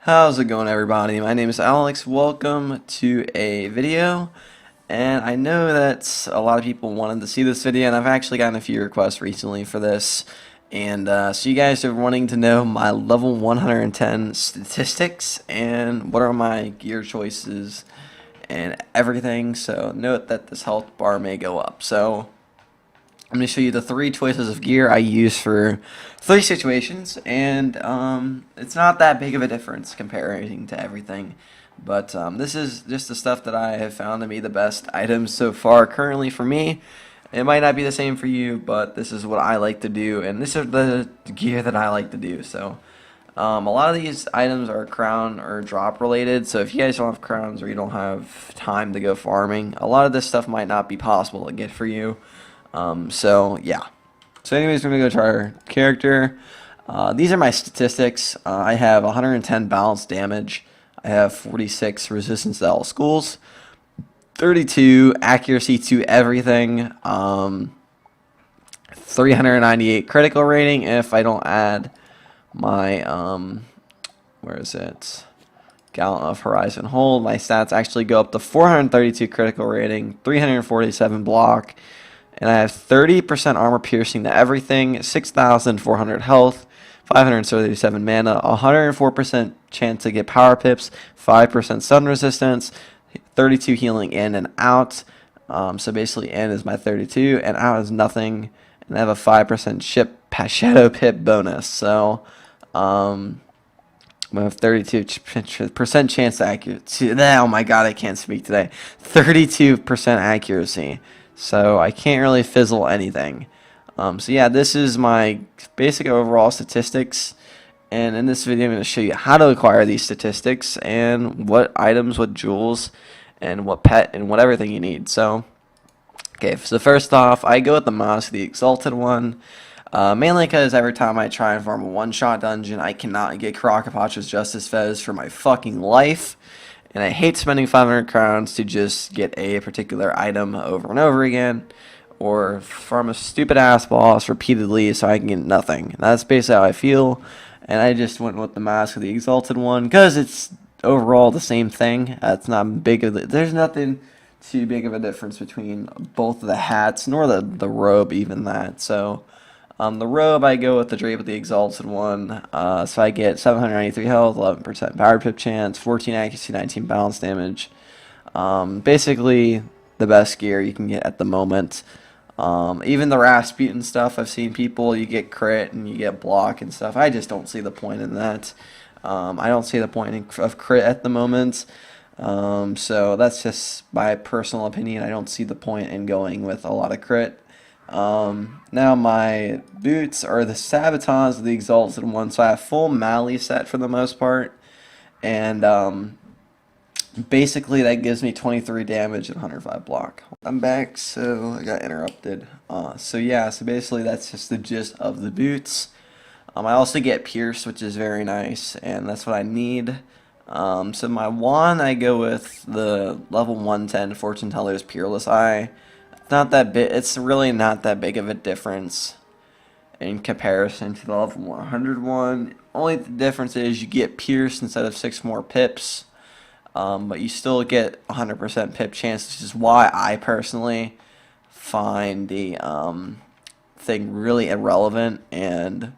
How's it going, everybody? My name is Alex. Welcome to a video. And I know that a lot of people wanted to see this video, and I've actually gotten a few requests recently for this. And so you guys are wanting to know my level 110 statistics and what are my gear choices and everything. So note that this health bar may go up. So I'm going to show you the three choices of gear I use for three situations, and it's not that big of a difference comparing to everything. But this is just the stuff that I have found to be the best items so far currently for me. It might not be the same for you, but this is what I like to do, and this is the gear that I like to do. So a lot of these items are crown or drop related, so if you guys don't have crowns or you don't have time to go farming, a lot of this stuff might not be possible to get for you. So yeah. So anyways, we're gonna go to our character. These are my statistics. I have 110 balance damage. I have 46 resistance to all schools, 32 accuracy to everything, 398 critical rating if I don't add my where is it? Gallant of Horizon Hold. My stats actually go up to 432 critical rating, 347 block. And I have 30% armor piercing to everything, 6,400 health, 537 mana, 104% chance to get power pips, 5% stun resistance, 32 healing in and out. So basically in is my 32 and out is nothing. And I have a 5% shadow pip bonus. So I have 32% chance to accuracy. Oh my god, I can't speak today. 32% accuracy. So I can't really fizzle anything. So yeah, this is my basic overall statistics. And in this video, I'm going to show you how to acquire these statistics and what items, what jewels, and what pet, and what everything you need. So, okay, so first off, I go with the Mask, the Exalted one. Mainly because every time I try and farm a one-shot dungeon, I cannot get Crocopach's Justice Fez for my fucking life. And I hate spending 500 crowns to just get a particular item over and over again, or farm a stupid ass boss repeatedly so I can get nothing. And that's basically how I feel, and I just went with the Mask of the Exalted one because it's overall the same thing. It's not big of there's nothing too big of a difference between both of the hats, nor the robe even that. So the robe, I go with the Drape of the Exalted one, so I get 793 health, 11% power pip chance, 14 accuracy, 19 balance damage. Basically, the best gear you can get at the moment. Even the Rasputin stuff, I've seen people, you get crit and you get block and stuff. I just don't see the point in that. I don't see the point of crit at the moment. So that's just my personal opinion. I don't see the point in going with a lot of crit. Now my boots are the Sabatons of the Exalted one, so I have full Mally set for the most part, and basically that gives me 23 damage and 105 block. I'm back, so I got interrupted. So yeah, so basically that's just the gist of the boots. I also get Pierce, which is very nice, and that's what I need. So my wand, I go with the level 110 Fortune Teller's Peerless Eye. Not that big. It's really not that big of a difference in comparison to the level 100 one. Only the difference is you get pierced instead of 6 more pips, but you still get 100% pip chance, which is why I personally find the thing really irrelevant, and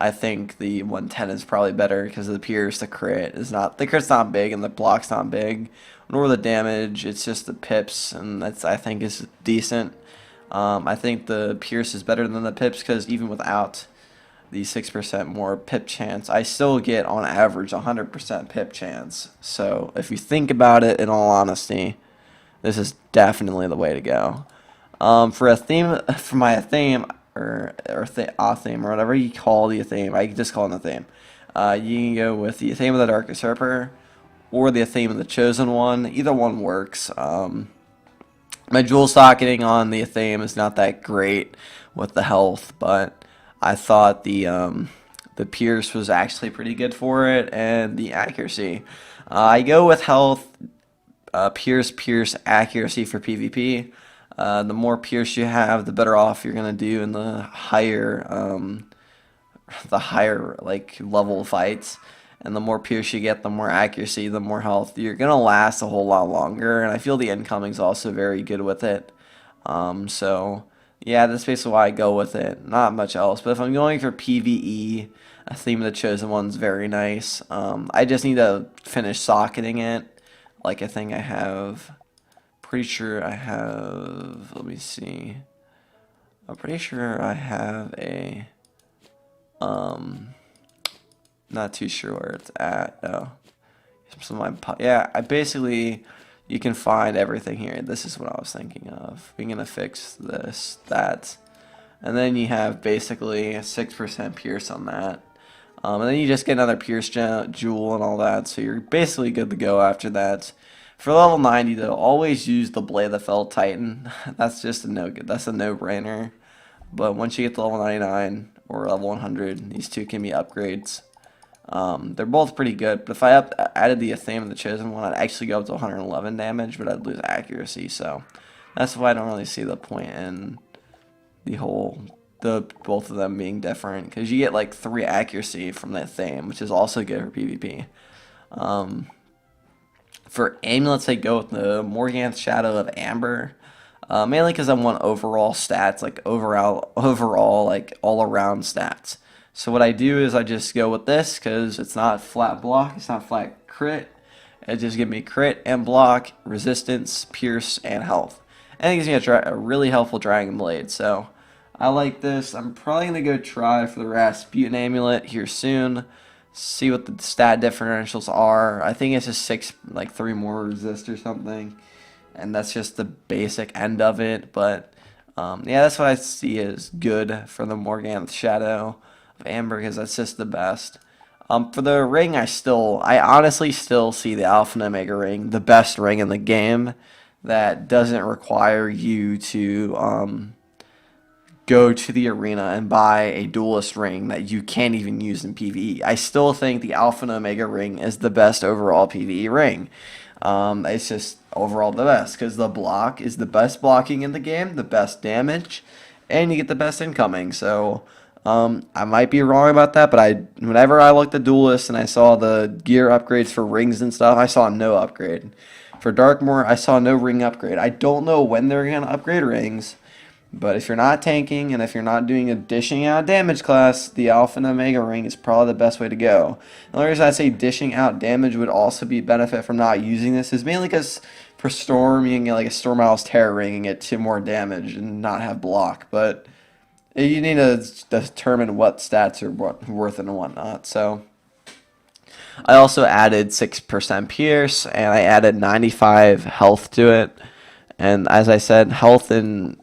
I think the 110 is probably better because of the pierce. The crit's not big and the block's not big, nor the damage. It's just the pips, and that's, I think, is decent. I think the pierce is better than the pips because even without the 6% more pip chance, I still get on average 100% pip chance. So if you think about it, in all honesty, this is definitely the way to go. For my Athame, or Athame, or whatever you call the Athame, I just call it Athame. You can go with the Athame of the Dark Usurper or the Athame of the Chosen One. Either one works. My jewel socketing on the Athame is not that great with the health, but I thought the Pierce was actually pretty good for it, and the accuracy. I go with health, Pierce, accuracy for PvP. The more Pierce you have, the better off you're gonna do in the higher like level fights. And the more pierce you get, the more accuracy, the more health. You're going to last a whole lot longer. And I feel the incoming's also very good with it. So, yeah, that's basically why I go with it. Not much else. But if I'm going for PvE, a Theme of the Chosen One's very nice. I just need to finish socketing it. Like, I think I have... Pretty sure I have... Let me see. I'm pretty sure I have a... Not too sure where it's at. No. Yeah, I basically, you can find everything here. This is what I was thinking of. We're gonna fix this, that, and then you have basically a 6% pierce on that. And then you just get another pierce jewel and all that. So you're basically good to go after that. For level 90, though, always use the Blade of the Fell Titan. That's just a that's a no-brainer. But once you get to level 99 or level 100, these two can be upgrades. They're both pretty good, but if I added the Athame and the Chosen One, I'd actually go up to 111 damage, but I'd lose accuracy, so that's why I don't really see the point in both of them being different, because you get like 3 accuracy from the Athame, which is also good for PvP. For amulets, I go with the Morganth's Shadow of Amber, mainly because I want overall stats, like overall like all-around stats. So what I do is I just go with this because it's not flat block, it's not flat crit. It just gives me crit and block, resistance, pierce, and health. And it gives me a really helpful Dragon Blade. So I like this. I'm probably going to go try for the Rasputin Amulet here soon. See what the stat differentials are. I think it's just 3 more resist or something. And that's just the basic end of it. But yeah, that's what I see as good for the Morganth's Shadow of Amber, because that's just the best. For the ring, I honestly still see the Alpha and Omega ring the best ring in the game that doesn't require you to go to the arena and buy a duelist ring that you can't even use in PvE. I still think the Alpha and Omega ring is the best overall PvE ring. It's just overall the best because the block is the best blocking in the game, the best damage, and you get the best incoming. So I might be wrong about that, but whenever I looked at Duelist and I saw the gear upgrades for rings and stuff, I saw no upgrade. For Darkmoor, I saw no ring upgrade. I don't know when they're going to upgrade rings, but if you're not tanking and if you're not doing a dishing out damage class, the Alpha and Omega ring is probably the best way to go. The only reason I say dishing out damage would also be benefit from not using this is mainly because for Storm, you can get like a Storm Owl's Terror ring and get 2 more damage and not have block, but you need to determine what stats are worth and whatnot. So I also added 6% pierce, and I added 95 health to it. And as I said, health and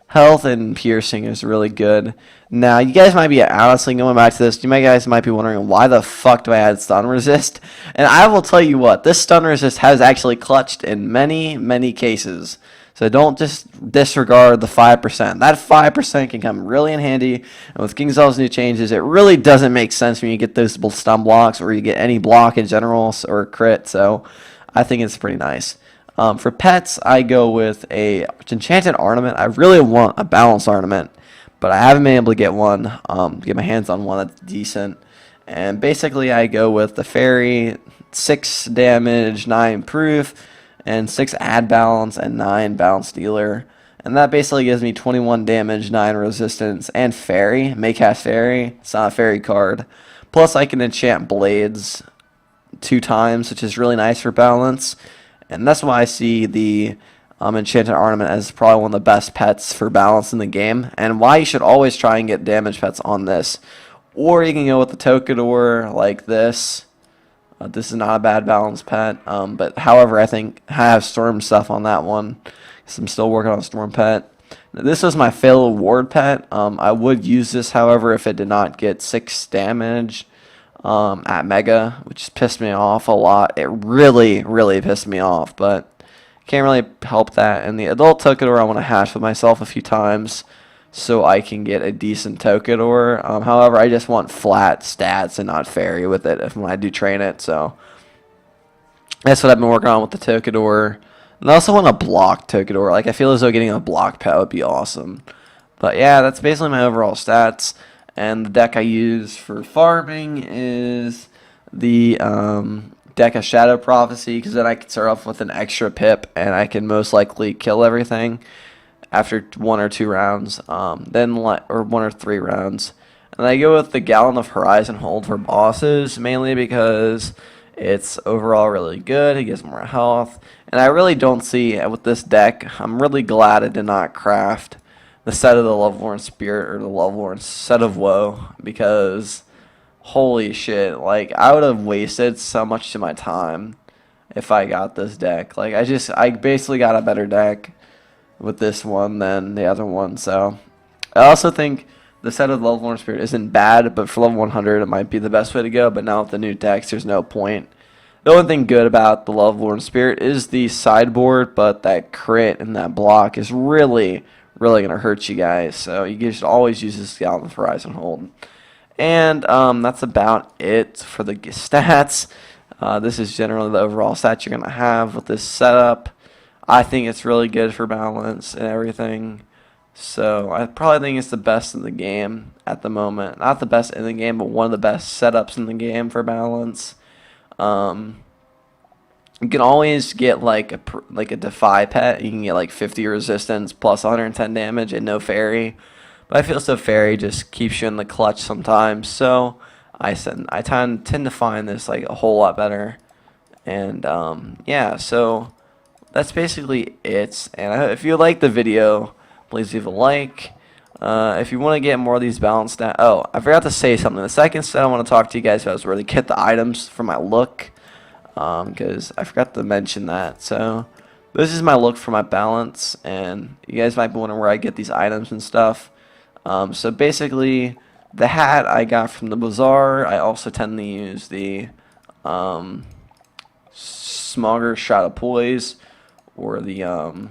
health and piercing is really good. Now, you guys might be honestly going back to this. You guys might be wondering, why the fuck do I add stun resist? And I will tell you what, this stun resist has actually clutched in many cases. So don't just disregard the 5%. That 5% can come really in handy. And with King's new changes, it really doesn't make sense when you get those stun blocks or you get any block in general or crit. So I think it's pretty nice. For pets, I go with a enchanted ornament. I really want a balanced ornament, but I haven't been able to get one. Get my hands on one that's decent. And basically, I go with the fairy, 6 damage, 9 proof, and 6 add balance and 9 balance dealer. And that basically gives me 21 damage, 9 resistance, and fairy. Maycast fairy. It's not a fairy card. Plus, I can enchant blades 2 times, which is really nice for balance. And that's why I see the enchanted ornament as probably one of the best pets for balance in the game, and why you should always try and get damage pets on this. Or you can go with the Tokador like this. This is not a bad balance pet, but however, I think I have Storm stuff on that one, because I'm still working on a Storm pet. This was my failed ward pet. I would use this, however, if it did not get 6 damage at Mega, which pissed me off a lot. It really pissed me off, but can't really help that. And the adult Tokador, I want to hash with myself a few times so I can get a decent Tokador. However, I just want flat stats and not fairy with it when I do train it. So that's what I've been working on with the Tokador. And I also want a block Tokador. Like, I feel as though getting a block pet would be awesome. But yeah, that's basically my overall stats. And the deck I use for farming is the deck of Shadow Prophecy, because then I can start off with an extra pip and I can most likely kill everything after 1 or 2 rounds, or 1 or 3 rounds. And I go with the Gallon of Horizon Hold for bosses, mainly because it's overall really good. It gives more health, and I really don't see with this deck. I'm really glad I did not craft the set of the Lovelorn Spirit or the Lovelorn set of Woe, because holy shit, like I would have wasted so much of my time if I got this deck. Like I basically got a better deck with this one than the other one. So I also think the set of Lovelorn Spirit isn't bad, but for level 100 it might be the best way to go. But now with the new decks, there's no point. The only thing good about the Lovelorn Spirit is the sideboard, but that crit and that block is really going to hurt you guys. So you should always use this Gallon of Horizon Hold. And that's about it for the stats. This is generally the overall stats you're going to have with this setup. I think it's really good for balance and everything. So I probably think it's the best in the game at the moment. Not the best in the game, but one of the best setups in the game for balance. You can always get like a Defy pet. You can get like 50 resistance plus 110 damage and no fairy. But I feel so fairy just keeps you in the clutch sometimes. So I tend to find this like a whole lot better. And yeah, so that's basically it. And if you like the video, please leave a like. If you want to get more of these balanced stats. Oh, I forgot to say something. The second stat I want to talk to you guys about is where to get the items for my look. Because I forgot to mention that. So this is my look for my balance, and you guys might be wondering where I get these items and stuff. So basically, the hat I got from the bazaar. I also tend to use the Smogger Shot of Poise, or the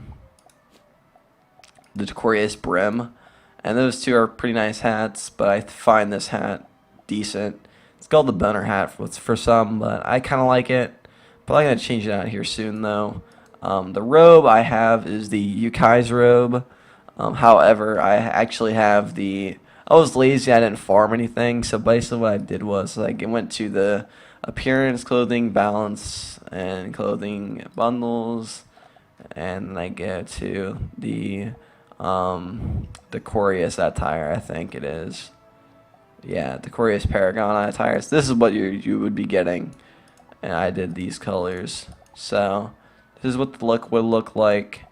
Decorious Brim, and those two are pretty nice hats. But I find this hat decent. It's called the Boner hat for some, but I kind of like it. Probably going to change it out here soon, though. The robe I have is the Yukai's robe. However, I actually have I was lazy, I didn't farm anything, so basically what I did was like I went to the appearance, clothing, balance, and clothing bundles, and I go to the Decorious attire, I think it is. Yeah, Decorious Paragon attires. This is what you would be getting, and I did these colors. So this is what the look would look like.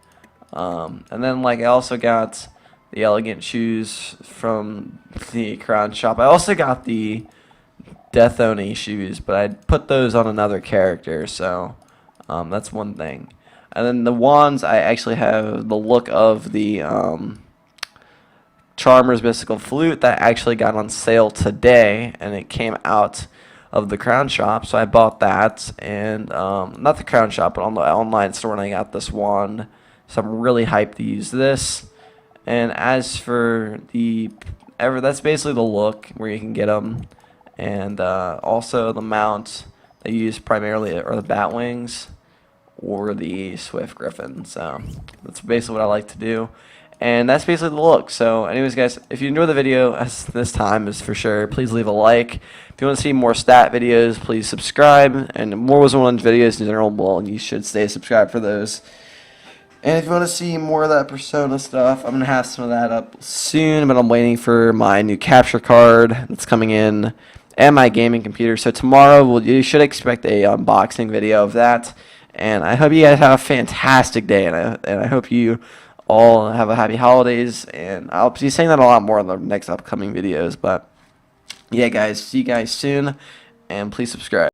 And then like I also got the elegant shoes from the Crown Shop. I also got the Death Oni shoes, but I put those on another character. So that's one thing. And then the wands, I actually have the look of the Charmer's Mystical Flute that actually got on sale today, and it came out of the Crown Shop, so I bought that. And not the Crown Shop, but on the online store, and I got this wand. So I'm really hyped to use this. And as for that's basically the look where you can get them, and also the mount they use primarily are the bat wings or the Swift Griffin. So that's basically what I like to do. And that's basically the look. So anyways, guys, if you enjoyed the video, as this time is for sure, please leave a like. If you want to see more stat videos, please subscribe. And more Wizard101 videos in general, well, you should stay subscribed for those. And if you want to see more of that Persona stuff, I'm going to have some of that up soon. But I'm waiting for my new capture card that's coming in and my gaming computer. So tomorrow, you should expect a unboxing video of that. And I hope you guys have a fantastic day. And I hope you all have a happy holidays, and I'll be saying that a lot more in the next upcoming videos. But yeah, guys, see you guys soon, and please subscribe.